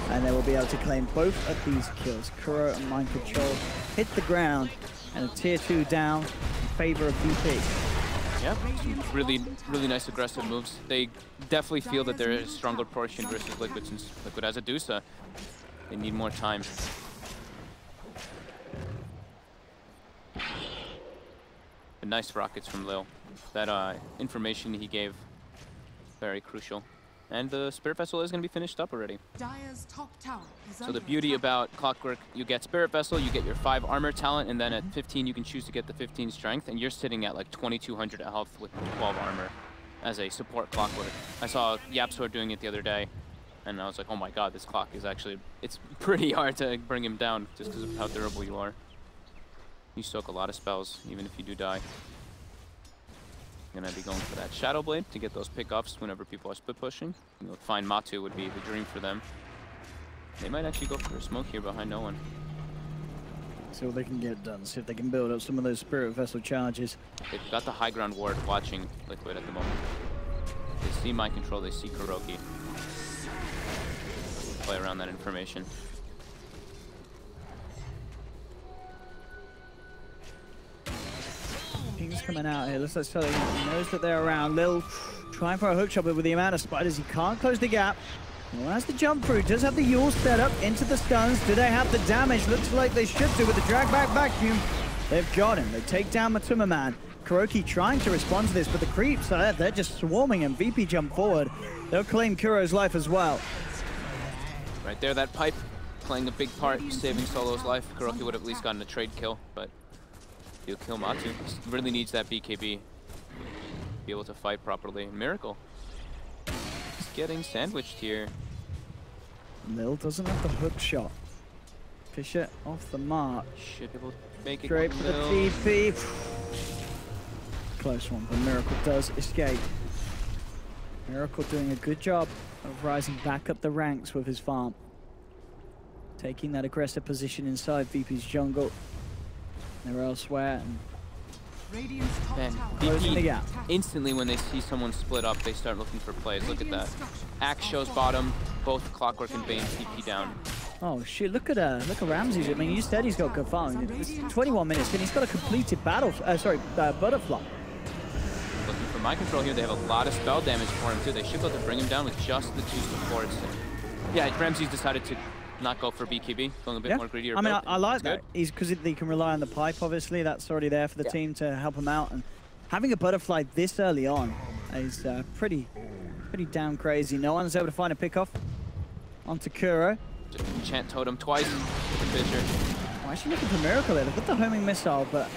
[SPEAKER 5] And they will be able to claim both of these kills. Kuro and Mind Control hit the ground. And a tier 2 down in favor of VP.
[SPEAKER 6] Yeah, really nice aggressive moves. They definitely feel that they're a stronger portion versus Liquid since Liquid has a Dusa. They need more time. But nice rockets from Lil. That information he gave, very crucial. And the Spirit Vessel is going to be finished up already.
[SPEAKER 4] Dire's top tower is
[SPEAKER 6] so the beauty about Clockwork, you get Spirit Vessel, you get your 5 armor talent, and then at 15 you can choose to get the 15 strength, and you're sitting at like 2200 health with 12 armor as a support Clockwork. I saw Yapsor doing it the other day, and I was like, oh my god, this clock is actually, it's pretty hard to bring him down just because of how durable you are. You soak a lot of spells, even if you do die. Gonna be going for that Shadow Blade to get those pickoffs whenever people are split pushing. You know, find Matu would be the dream for them. They might actually go for a smoke here behind no one.
[SPEAKER 5] See what they can get done. See if they can build up some of those Spirit Vessel charges.
[SPEAKER 6] They've got the high ground ward watching Liquid at the moment. They see Mind Control, they see Kuroki. Play around that information.
[SPEAKER 5] Ping's coming out here. Looks like Sully knows that they're around. Lil trying for a hook shot, but with the amount of spiders, he can't close the gap. Well, as the jump through, does have the Yule set up into the stuns. Do they have the damage? Looks like they should do with the drag back vacuum. They've got him. They take down Matuma Man. Kuroki trying to respond to this, but the creeps are there. They're just swarming him. VP jump forward. They'll claim Kuro's life as well.
[SPEAKER 6] Right there, that pipe playing a big part, saving Solo's life. Kuroki would have at least gotten a trade kill, but he'll kill Matu. He really needs that BKB to be able to fight properly. Miracle. He's getting sandwiched here.
[SPEAKER 5] Lil doesn't have the hook shot. Fissure off the mark.
[SPEAKER 6] Should be able to make it.
[SPEAKER 5] Straight for the TP. Close one, but Miracle does escape. Miracle doing a good job of rising back up the ranks with his farm. Taking that aggressive position inside VP's jungle. They're elsewhere.
[SPEAKER 6] And
[SPEAKER 5] Closing the gap.
[SPEAKER 6] instantly when they see someone split up, they start looking for plays. Look at that. Axe shows bottom, both Clockwork and Bane TP down.
[SPEAKER 5] Oh shit! Look at Ramses. I mean, you said he's got good farming. It's 21 minutes, and he's got a completed butterfly.
[SPEAKER 6] Looking for mind control here. They have a lot of spell damage for him too. They should be able to bring him down with just the 2 supports. Yeah, Ramses decided to not go for BKB, going a bit more greedier.
[SPEAKER 5] I mean, I like that. He's because he can rely on the pipe. Obviously, that's already there for the team to help him out. And having a butterfly this early on is pretty damn crazy. No one's able to find a pickoff onto Kuro.
[SPEAKER 6] Just enchant totem twice with the Fissure.
[SPEAKER 5] Oh, actually looking for Miracle there. They've got the homing missile, but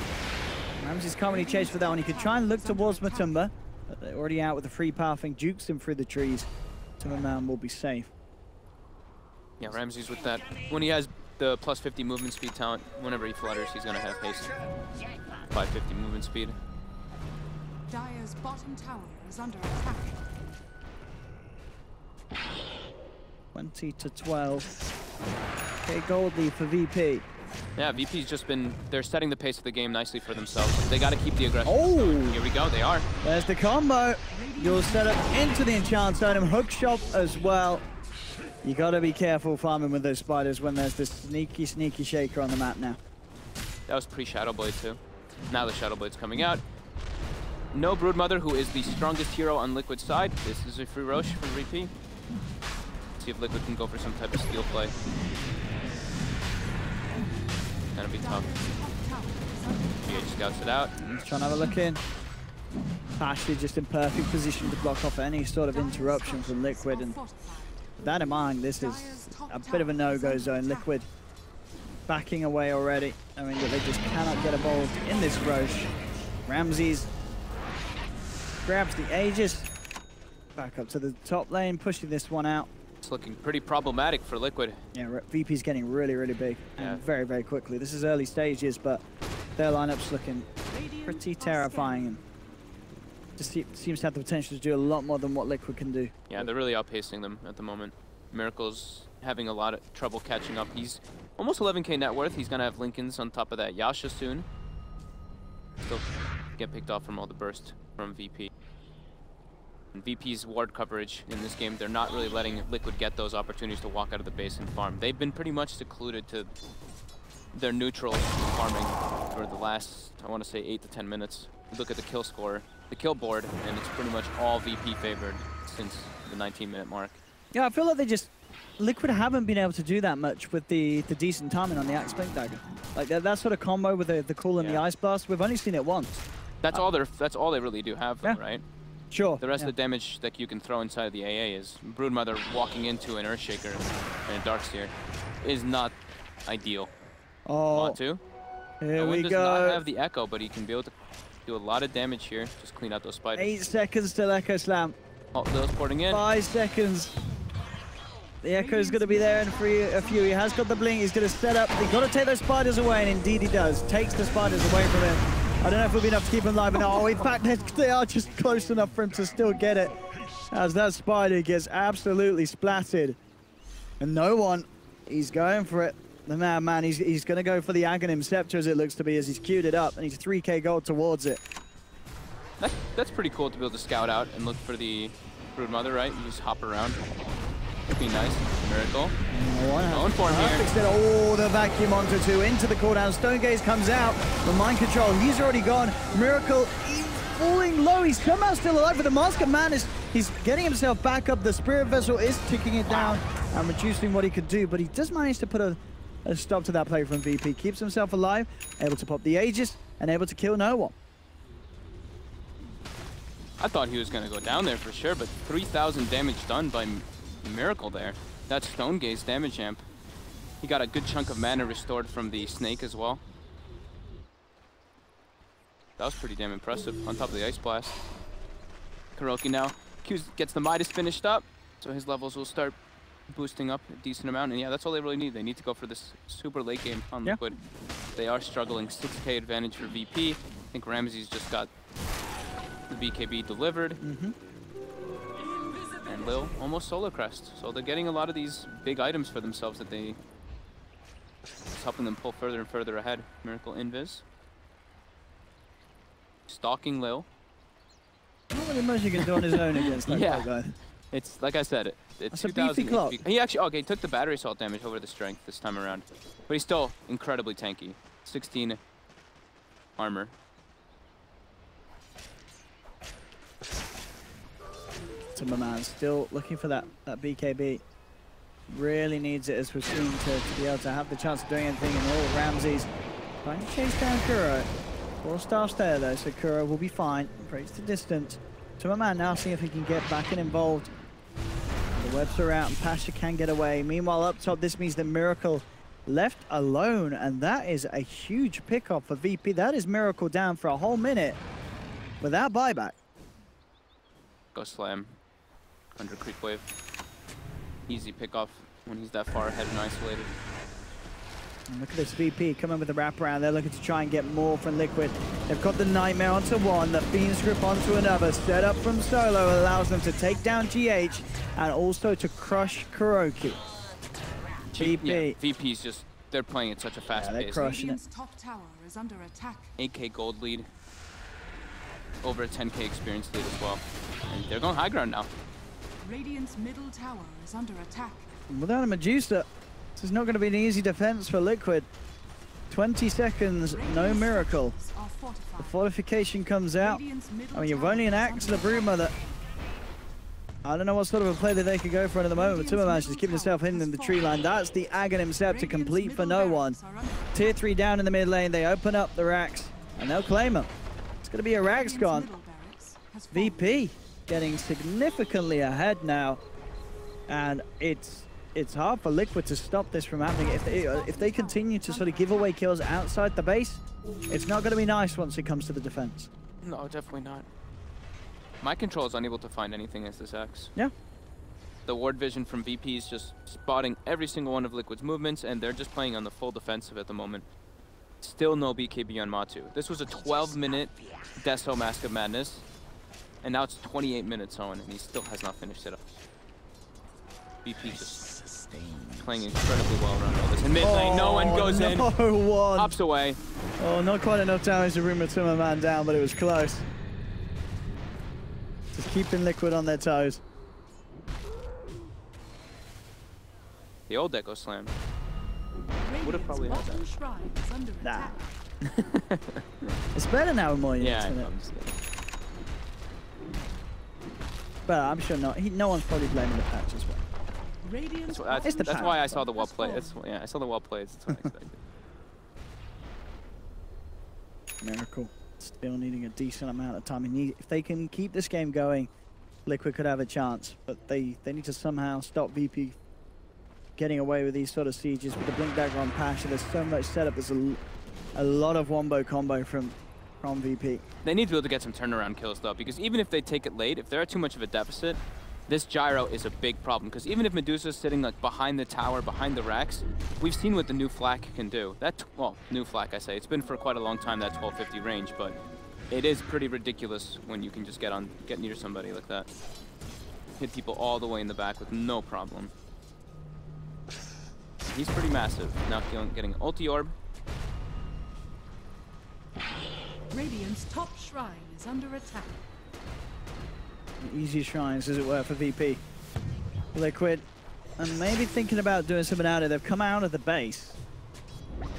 [SPEAKER 5] Ramses can't really chase for that one. He could try and look towards Matumba, but they're already out with the free pathing. Jukes him through the trees. Timberman will be safe.
[SPEAKER 6] Yeah, Ramses with that. When he has the plus 50 movement speed talent, whenever he flutters, he's going to have haste. 550 movement speed.
[SPEAKER 4] Dire's bottom tower is under attack.
[SPEAKER 5] 20 to 12. Okay, gold lead for VP.
[SPEAKER 6] Yeah, VP's just been, they're setting the pace of the game nicely for themselves. They got to keep the aggression.
[SPEAKER 5] Oh!
[SPEAKER 6] Here we go, they are.
[SPEAKER 5] There's the combo. You'll set up into the enchant item. Hook shot as well. You got to be careful farming with those spiders when there's this sneaky shaker on the map now.
[SPEAKER 6] That was pre-Shadow Blade too. Now the Shadow Blade's coming out. No Broodmother, who is the strongest hero on Liquid's side. This is a free Roche from VP. See if Liquid can go for some type of steal play. Gonna be tough. GH scouts it out.
[SPEAKER 5] He's trying to have a look in. Ashley just in perfect position to block off any sort of interruption from Liquid. And with that in mind, this is a bit of a no-go zone. Liquid backing away already. I mean, they just cannot get involved in this Roche. Ramses grabs the Aegis. Back up to the top lane, pushing this one out.
[SPEAKER 6] It's looking pretty problematic for Liquid.
[SPEAKER 5] Yeah, VP's getting really big and very quickly. This is early stages, but their lineup's looking pretty terrifying. And just seems to have the potential to do a lot more than what Liquid can do.
[SPEAKER 6] Yeah, they're really outpacing them at the moment. Miracle's having a lot of trouble catching up. He's almost 11k net worth. He's gonna have Lincolns on top of that Yasha soon. Still get picked off from all the burst from VP. And VP's ward coverage in this game, they're not really letting Liquid get those opportunities to walk out of the base and farm. They've been pretty much secluded to their neutral farming for the last, I want to say, 8 to 10 minutes. You look at the kill score, the kill board, and it's pretty much all VP favored since the 19-minute mark.
[SPEAKER 5] Yeah, I feel like Liquid haven't been able to do that much with the decent timing on the Axe Blink Dagger. Like that sort of combo with the Cool and the Ice Blast, we've only seen it once.
[SPEAKER 6] That's all they really do have, though, right?
[SPEAKER 5] Sure.
[SPEAKER 6] The rest of the damage that you can throw inside the AA is Broodmother walking into an Earthshaker and a Darkseer is not ideal.
[SPEAKER 5] Oh,
[SPEAKER 6] bo2.
[SPEAKER 5] Here we
[SPEAKER 6] does
[SPEAKER 5] go.
[SPEAKER 6] not have the Echo, but he can be able to do a lot of damage here. Just clean out those spiders.
[SPEAKER 5] 8 seconds till Echo Slam.
[SPEAKER 6] Oh, those porting in.
[SPEAKER 5] 5 seconds. The Echo's going to be there in a few. He has got the blink. He's going to set up. He's got to take those spiders away, and indeed he does. Takes the spiders away from him. I don't know if it'll be enough to keep him alive. No, in fact, they are just close enough for him to still get it. As that spider gets absolutely splattered. And no one, he's going for it. The man, he's going to go for the Aghanim Scepter as it looks to be, as he's queued it up, and he's 3k gold towards it.
[SPEAKER 6] That's pretty cool to be able to scout out and look for the Broodmother, right? You just hop around. Would be nice. Miracle. Going for him here.
[SPEAKER 5] Oh, the vacuum onto 2 into the cooldown. Stone Gaze comes out. The mind control, he's already gone. Miracle, he's falling low. He's somehow still alive, but the Mask of Man he's getting himself back up. The Spirit Vessel is ticking it down and reducing what he could do, but he does manage to put a stop to that play from VP. Keeps himself alive, able to pop the Aegis, and able to kill no one.
[SPEAKER 6] I thought he was going to go down there for sure, but 3,000 damage done by Miracle there. That's Stone Gaze damage amp. He got a good chunk of mana restored from the Snake as well. That was pretty damn impressive on top of the Ice Blast. Kuroki now gets the Midas finished up, so his levels will start boosting up a decent amount. And yeah, that's all they really need. They need to go for this super late game on Liquid. They are struggling. 6k advantage for VP. I think Ramses just got the BKB delivered. And Lil almost solo crest. So they're getting a lot of these big items for themselves that it's helping them pull further and further ahead. Miracle invis. Stalking Lil.
[SPEAKER 5] Not really much you can do on his own against that guy.
[SPEAKER 6] It's like I said, it's
[SPEAKER 5] That's
[SPEAKER 6] 2,000
[SPEAKER 5] clock.
[SPEAKER 6] HP. He actually, he took the battery assault damage over the strength this time around. But he's still incredibly tanky. 16 armor.
[SPEAKER 5] Timmerman still looking for that BKB. Really needs it, as we've seen, to be able to have the chance of doing anything. And all Ramses trying to chase down Kuro. 4-star there though, so Kuro will be fine. Breaks the distance. Timmerman now seeing if he can get back and involved. The webs are out and Pasha can get away. Meanwhile, up top, this means that Miracle left alone, and that is a huge pickup for VP. That is Miracle down for a whole minute without buyback.
[SPEAKER 6] Go slam. Under creep wave. Easy pickoff when he's that far ahead and isolated.
[SPEAKER 5] And look at this VP coming with the wraparound. They're looking to try and get more from Liquid. They've got the Nightmare onto one, the Fiend's Grip onto another. Set up from solo allows them to take down GH and also to crush Kuroki. VP.
[SPEAKER 6] Yeah, VP's just, they're playing at such a fast
[SPEAKER 5] they're
[SPEAKER 6] pace.
[SPEAKER 5] crushing it.
[SPEAKER 4] Top tower is under attack.
[SPEAKER 6] 8k gold lead. Over a 10k experience lead as well. And they're going high ground now.
[SPEAKER 4] Radiant's middle tower is under attack.
[SPEAKER 5] Without a Medusa, this is not going to be an easy defense for Liquid. 20 seconds, no Miracle. The fortification comes out. I mean, you've only an axe and a Broodmother. I don't know what sort of a play that they could go for at the moment, but Timmerman's just keeping himself hidden in the tree line. That's the Aghanim step to complete for no one. Tier 3 down in the mid lane. They open up the racks, and they'll claim them. It's going to be a Rags gone. VP getting significantly ahead now, and it's hard for Liquid to stop this from happening. If they continue to sort of give away kills outside the base, it's not going to be nice once it comes to the defense.
[SPEAKER 6] No, definitely not. My control is unable to find anything as this X.
[SPEAKER 5] Yeah.
[SPEAKER 6] The ward vision from VP is just spotting every single one of Liquid's movements, and they're just playing on the full defensive at the moment. Still no BKB on Matu. This was a 12-minute Deso Mask of Madness, and now it's 28 minutes on, and he still has not finished it up. VP just playing incredibly well around all this. In mid lane, no one goes in. Hops away.
[SPEAKER 5] Oh, not quite enough damage to bring Timmerman down, but it was close. Just keeping Liquid on their toes.
[SPEAKER 6] The old Echo Slam. Would have probably had that.
[SPEAKER 5] Nah. It's better now with more units, isn't it? But I'm sure no one's probably blaming the patch as well.
[SPEAKER 6] That's why I saw the well play. Yeah, I saw the well plays. That's what I expected.
[SPEAKER 5] Miracle still needing a decent amount of time. If they can keep this game going, Liquid could have a chance. But they need to somehow stop VP getting away with these sort of sieges with the Blink Dagger on Pasha. There's so much setup. There's a lot of wombo combo from VP.
[SPEAKER 6] They need to be able to get some turnaround kills though, because even if they take it late, if they're at too much of a deficit, this gyro is a big problem. Because even if Medusa's sitting like behind the tower, behind the racks, we've seen what the new flak can do. Well, new flak I say. It's been for quite a long time, that 1250 range, but it is pretty ridiculous when you can just get near somebody like that. Hit people all the way in the back with no problem. He's pretty massive. Now getting ulti orb.
[SPEAKER 4] Radiant's top shrine is under attack.
[SPEAKER 5] Easy shrines, as it were, for VP. Liquid, and maybe thinking about doing something out of it. They've come out of the base.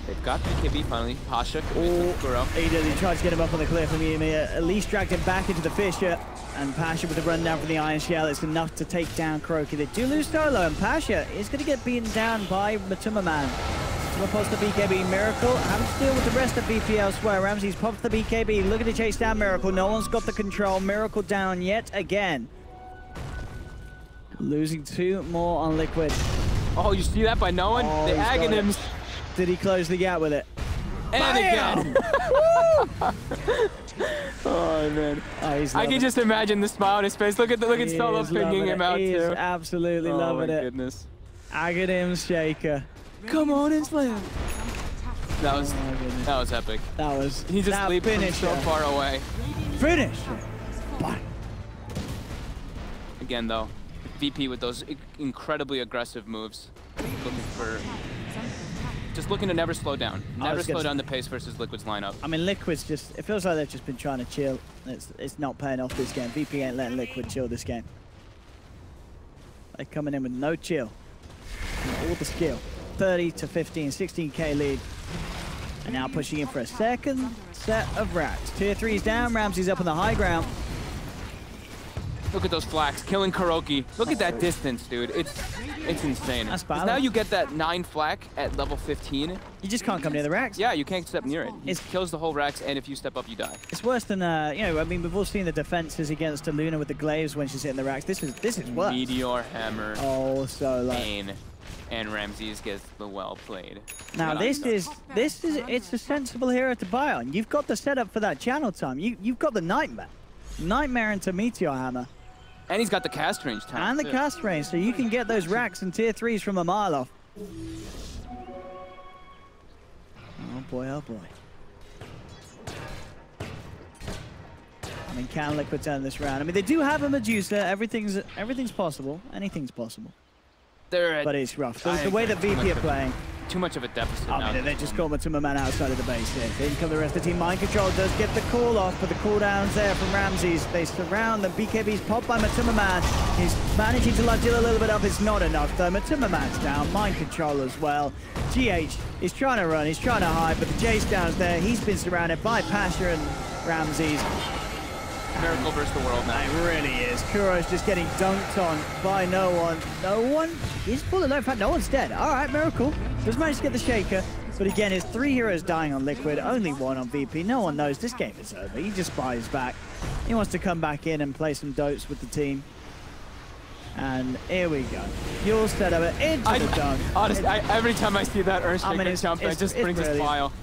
[SPEAKER 6] They've got BKB finally. Pasha commits to Kuro.
[SPEAKER 5] He tries to get him up on the cliff, and he at least dragged him back into the fissure. And Pasha with the run down from the Iron Shell, it's enough to take down Kuroki. They do lose solo, and Pasha is going to get beaten down by Timmerman. Pops the BKB. Miracle having to deal with the rest of VP elsewhere. Ramses pops the BKB, looking to chase down Miracle. No one's got the control. Miracle down yet again. Losing 2 more on Liquid.
[SPEAKER 6] Oh, you see that by no one? The Aghanims.
[SPEAKER 5] Did he close the gap with it?
[SPEAKER 6] And again. Oh man. Oh, I can just imagine the smile on his face. Look at Solo picking him out too.
[SPEAKER 5] He is absolutely loving it.
[SPEAKER 6] Oh my goodness.
[SPEAKER 5] Aghanim's shaker.
[SPEAKER 6] Come on and slam. That was epic. He just leaped from so far away.
[SPEAKER 5] Finish.
[SPEAKER 6] Again though, VP with those incredibly aggressive moves. Just looking to never slow down. Never slow down the pace versus Liquid's lineup.
[SPEAKER 5] I mean, Liquid's just, it feels like they've just been trying to chill. It's not paying off this game. VP ain't letting Liquid chill this game. They're coming in with no chill. All the skill. 30 to 15, 16k lead. And now pushing in for a second set of racks. Tier 3's down, Ramsey's up on the high ground.
[SPEAKER 6] Look at those flaks, killing Kuroki. Look at that distance, dude. It's insane.
[SPEAKER 5] That's bad.
[SPEAKER 6] Now you get that 9 flak at level 15.
[SPEAKER 5] You just can't come near the racks.
[SPEAKER 6] Yeah, you can't step near it. It kills the whole racks, and if you step up, you die.
[SPEAKER 5] It's worse than, you know, I mean, we've all seen the defenses against Luna with the glaives when she's hitting the racks. This is worse.
[SPEAKER 6] Meteor Hammer.
[SPEAKER 5] Oh, so low.
[SPEAKER 6] Pain. And Ramses gets the well played.
[SPEAKER 5] Now it's a sensible hero to buy on. You've got the setup for that channel time. You've got the Nightmare into Meteor Hammer.
[SPEAKER 6] And he's got the cast range time.
[SPEAKER 5] And the cast range, so you can get those racks and tier 3s from a mile off. Oh boy, oh boy. I mean, can Liquid turn this round? I mean, they do have a Medusa. Everything's possible. Anything's possible. But it's rough. The way that VP are playing.
[SPEAKER 6] Too much of a deficit now.
[SPEAKER 5] I mean, they just got Matuma Man outside of the base here. In come the rest of the team. Mind Control does get the call off, but the cooldowns there from Ramses. They surround them. BKB's popped by Matuma Man. He's managing to deal a little bit up. It's not enough, though. Matuma Man's down. Mind Control as well. GH is trying to run. He's trying to hide, but the Jace down's there. He's been surrounded by Pasha and Ramses.
[SPEAKER 6] Miracle versus the world now.
[SPEAKER 5] It really is. Kuro's just getting dunked on by no one. No one is fully low. In fact, no one's dead. All right, Miracle does manage to get the Shaker. But again, it's 3 heroes dying on Liquid, only 1 on VP. No one knows this game is over. He just buys back. He wants to come back in and play some dotes with the team. And here we go. You'll set up it into the dunk.
[SPEAKER 6] Honestly, every time I see that Earthshaker jump, it just brings a smile.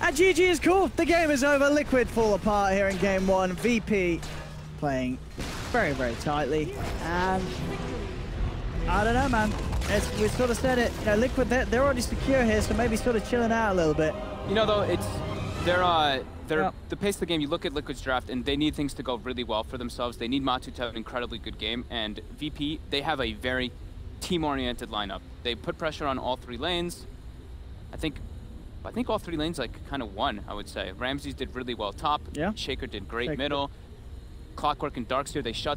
[SPEAKER 5] And GG is cool. The game is over. Liquid fall apart here in game 1. VP playing very, very tightly. And I don't know, man. We sort of said it. You know, Liquid, they're already secure here, so maybe sort of chilling out a little bit.
[SPEAKER 6] You know, though, the pace of the game, you look at Liquid's draft, and they need things to go really well for themselves. They need Matu to have an incredibly good game. And VP, they have a very team-oriented lineup. They put pressure on all 3 lanes. I think all 3 lanes kind of won, I would say. Ramses did really well top.
[SPEAKER 5] Yeah.
[SPEAKER 6] Shaker did great middle. Clockwork and Darkseer, they shut down